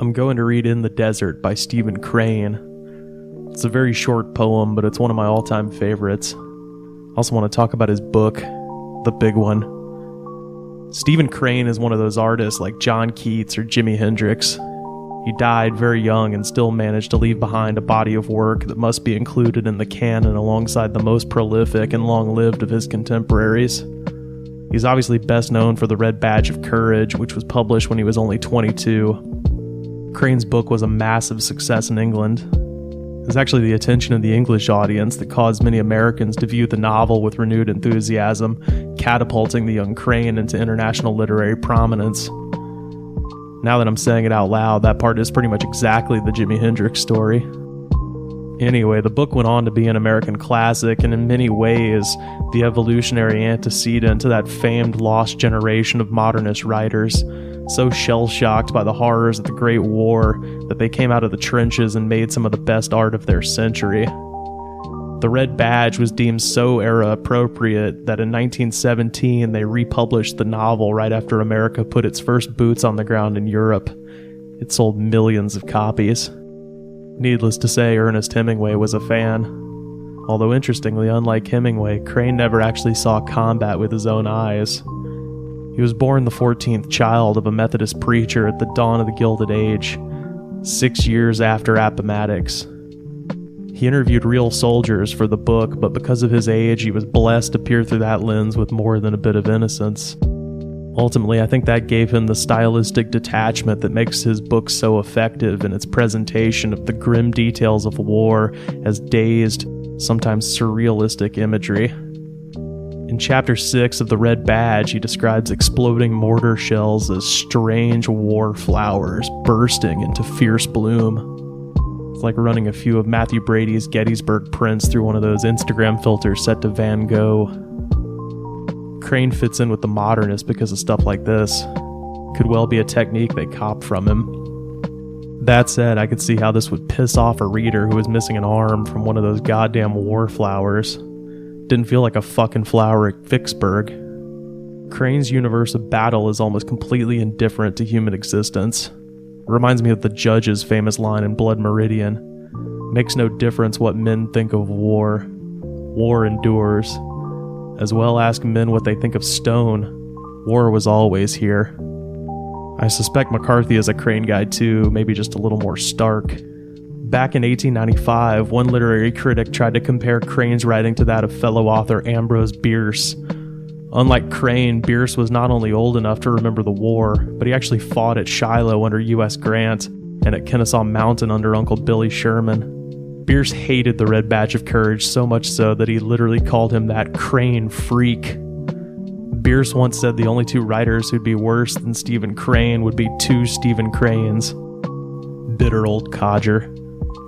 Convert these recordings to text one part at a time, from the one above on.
I'm going to read In the Desert by Stephen Crane. It's a very short poem, but it's one of my all-time favorites. I also want to talk about his book, the big one. Stephen Crane is one of those artists like John Keats or Jimi Hendrix. He died very young and still managed to leave behind a body of work that must be included in the canon alongside the most prolific and long-lived of his contemporaries. He's obviously best known for The Red Badge of Courage, which was published when he was only 22. Crane's book was a massive success in England. It was actually the attention of the English audience that caused many Americans to view the novel with renewed enthusiasm, catapulting the young Crane into international literary prominence. Now that I'm saying it out loud, that part is pretty much exactly the Jimi Hendrix story. Anyway, the book went on to be an American classic, and in many ways, the evolutionary antecedent to that famed lost generation of modernist writers, so shell-shocked by the horrors of the Great War that they came out of the trenches and made some of the best art of their century. The Red Badge was deemed so era-appropriate that in 1917 they republished the novel right after America put its first boots on the ground in Europe. It sold millions of copies. Needless to say, Ernest Hemingway was a fan. Although interestingly, unlike Hemingway, Crane never actually saw combat with his own eyes. He was born the 14th child of a Methodist preacher at the dawn of the Gilded Age, 6 years after Appomattox. He interviewed real soldiers for the book, but because of his age, he was blessed to peer through that lens with more than a bit of innocence. Ultimately, I think that gave him the stylistic detachment that makes his book so effective in its presentation of the grim details of war as dazed, sometimes surrealistic imagery. In Chapter 6 of The Red Badge, he describes exploding mortar shells as strange war flowers bursting into fierce bloom. It's like running a few of Matthew Brady's Gettysburg prints through one of those Instagram filters set to Van Gogh. Crane fits in with the modernists because of stuff like this. Could well be a technique they copped from him. That said, I could see how this would piss off a reader who was missing an arm from one of those goddamn war flowers. Didn't feel like a fucking flower at Vicksburg. Crane's universe of battle is almost completely indifferent to human existence. Reminds me of the Judge's famous line in Blood Meridian. Makes no difference what men think of war. War endures. As well ask men what they think of stone. War was always here. I suspect McCarthy is a Crane guy too, maybe just a little more stark. Back in 1895, one literary critic tried to compare Crane's writing to that of fellow author Ambrose Bierce. Unlike Crane, Bierce was not only old enough to remember the war, but he actually fought at Shiloh under U.S. Grant and at Kennesaw Mountain under Uncle Billy Sherman. Bierce hated the Red Badge of Courage so much so that he literally called him that Crane freak. Bierce once said the only two writers who'd be worse than Stephen Crane would be two Stephen Cranes. Bitter old codger.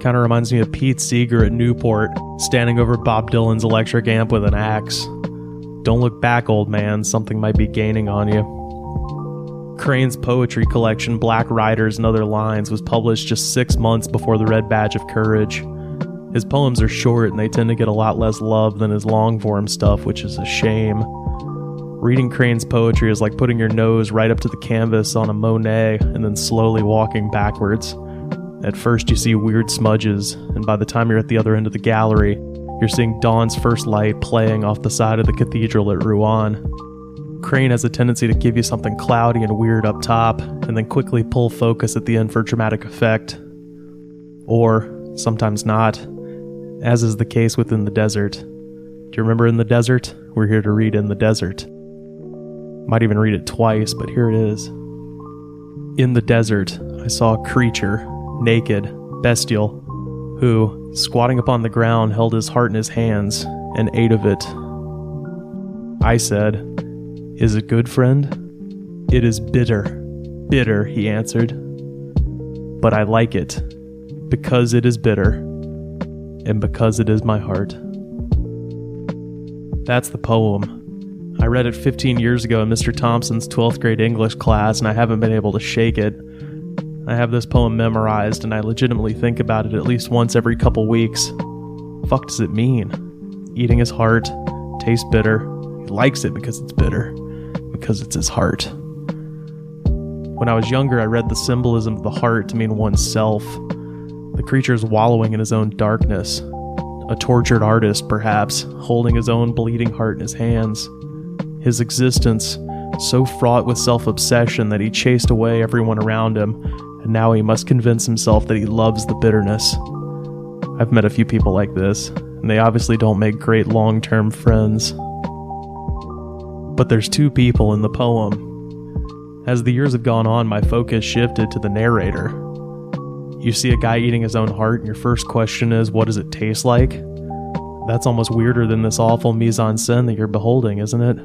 Kinda reminds me of Pete Seeger at Newport, standing over Bob Dylan's electric amp with an axe. Don't look back, old man, something might be gaining on you. Crane's poetry collection, Black Riders and Other Lines, was published just 6 months before The Red Badge of Courage. His poems are short and they tend to get a lot less love than his long-form stuff, which is a shame. Reading Crane's poetry is like putting your nose right up to the canvas on a Monet and then slowly walking backwards. At first you see weird smudges, and by the time you're at the other end of the gallery, you're seeing dawn's first light playing off the side of the cathedral at Rouen. Crane has a tendency to give you something cloudy and weird up top, and then quickly pull focus at the end for dramatic effect. Or, sometimes not, as is the case with In the Desert. Do you remember In the Desert? We're here to read In the Desert. Might even read it twice, but here it is. In the desert, I saw a creature, naked, bestial, who, squatting upon the ground, held his heart in his hands and ate of it. I said, "Is it good, friend?" "It is bitter, bitter," he answered. "But I like it, because it is bitter, and because it is my heart." That's the poem. I read it 15 years ago in Mr. Thompson's 12th grade English class, and I haven't been able to shake it. I have this poem memorized, and I legitimately think about it at least once every couple weeks. Fuck does it mean? Eating his heart, tastes bitter. He likes it because it's bitter, because it's his heart. When I was younger, I read the symbolism of the heart to mean oneself. The creature is wallowing in his own darkness. A tortured artist, perhaps, holding his own bleeding heart in his hands. His existence, so fraught with self-obsession that he chased away everyone around him, and now he must convince himself that he loves the bitterness. I've met a few people like this, and they obviously don't make great long-term friends. But there's two people in the poem. As the years have gone on, my focus shifted to the narrator. You see a guy eating his own heart, and your first question is, what does it taste like? That's almost weirder than this awful mise-en-scène that you're beholding, isn't it?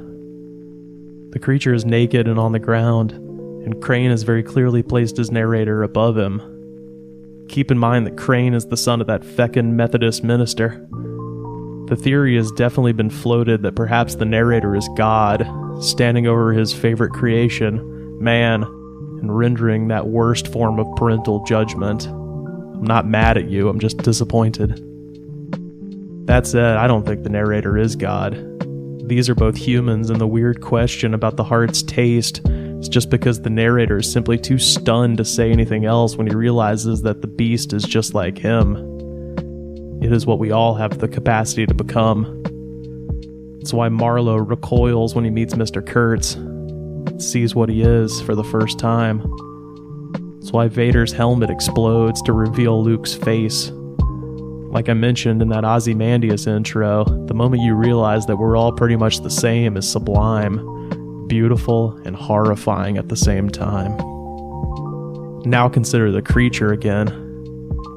The creature is naked and on the ground, and Crane has very clearly placed his narrator above him. Keep in mind that Crane is the son of that feckin' Methodist minister. The theory has definitely been floated that perhaps the narrator is God, standing over his favorite creation, man, and rendering that worst form of parental judgment. I'm not mad at you, I'm just disappointed. That said, I don't think the narrator is God. These are both humans, and the weird question about the heart's taste is just because the narrator is simply too stunned to say anything else when he realizes that the beast is just like him. It is what we all have the capacity to become. It's why Marlowe recoils when he meets Mr. Kurtz, sees what he is for the first time. It's why Vader's helmet explodes to reveal Luke's face. Like I mentioned in that Ozymandias intro, the moment you realize that we're all pretty much the same is sublime, beautiful, and horrifying at the same time. Now consider the creature again.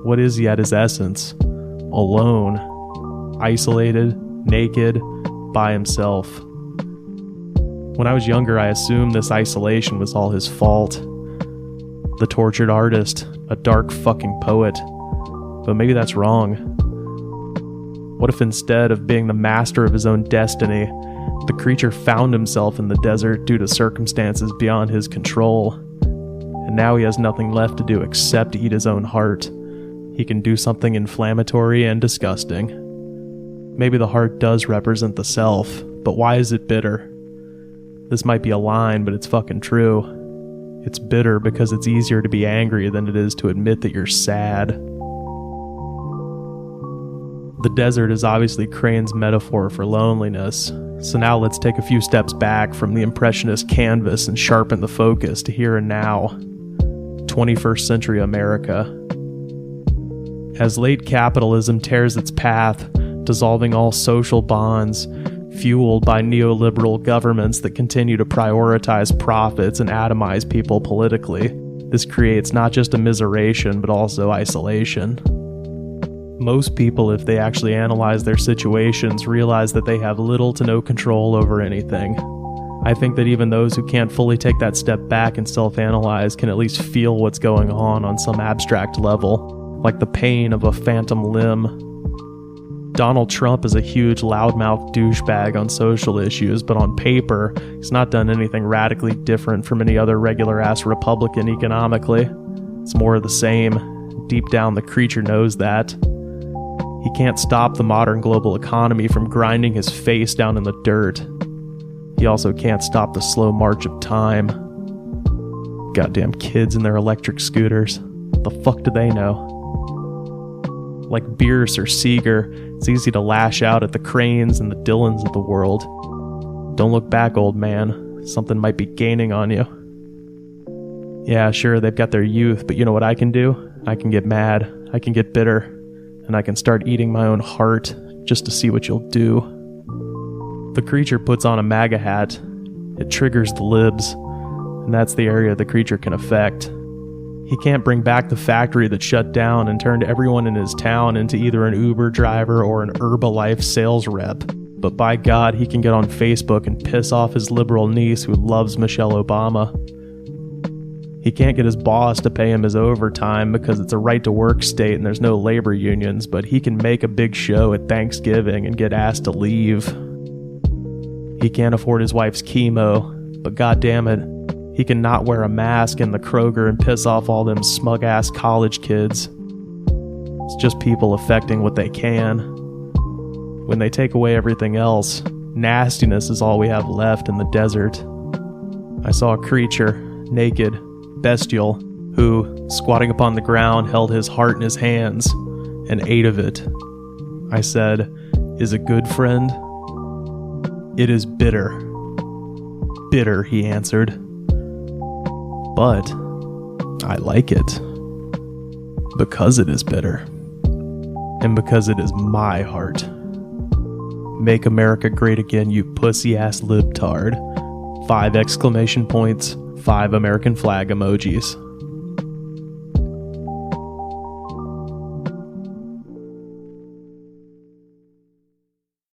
What is he at his essence? Alone, isolated, naked, by himself. When I was younger, I assumed this isolation was all his fault. The tortured artist, a dark fucking poet. But maybe that's wrong. What if instead of being the master of his own destiny, the creature found himself in the desert due to circumstances beyond his control, and now he has nothing left to do except eat his own heart? He can do something inflammatory and disgusting. Maybe the heart does represent the self, but why is it bitter? This might be a line, but it's fucking true. It's bitter because it's easier to be angry than it is to admit that you're sad. The desert is obviously Crane's metaphor for loneliness, so now let's take a few steps back from the impressionist canvas and sharpen the focus to here and now. 21st century America. As late capitalism tears its path, dissolving all social bonds, fueled by neoliberal governments that continue to prioritize profits and atomize people politically, this creates not just immiseration but also isolation. Most people, if they actually analyze their situations, realize that they have little to no control over anything. I think that even those who can't fully take that step back and self-analyze can at least feel what's going on some abstract level, like the pain of a phantom limb. Donald Trump is a huge loudmouth douchebag on social issues, but on paper, he's not done anything radically different from any other regular-ass Republican economically. It's more of the same. Deep down, the creature knows that. He can't stop the modern global economy from grinding his face down in the dirt. He also can't stop the slow march of time. Goddamn kids in their electric scooters. What the fuck do they know? Like Bierce or Seeger, it's easy to lash out at the Cranes and the Dylans of the world. Don't look back, old man. Something might be gaining on you. Yeah, sure, they've got their youth, but you know what I can do? I can get mad, I can get bitter, and I can start eating my own heart just to see what you'll do. The creature puts on a MAGA hat. It triggers the libs, and that's the area the creature can affect. He can't bring back the factory that shut down and turned everyone in his town into either an Uber driver or an Herbalife sales rep. But by God, he can get on Facebook and piss off his liberal niece who loves Michelle Obama. He can't get his boss to pay him his overtime because it's a right-to-work state and there's no labor unions, but he can make a big show at Thanksgiving and get asked to leave. He can't afford his wife's chemo, but goddammit, he can not wear a mask in the Kroger and piss off all them smug-ass college kids. It's just people affecting what they can. When they take away everything else, nastiness is all we have left in the desert. I saw a creature, naked, bestial, who, squatting upon the ground, held his heart in his hands and ate of it. I said, "Is a good friend?" "It is bitter." "Bitter," he answered. "But I like it. Because it is bitter. And because it is my heart. Make America great again, you pussy-ass libtard." 5 exclamation points, 5 American flag emojis.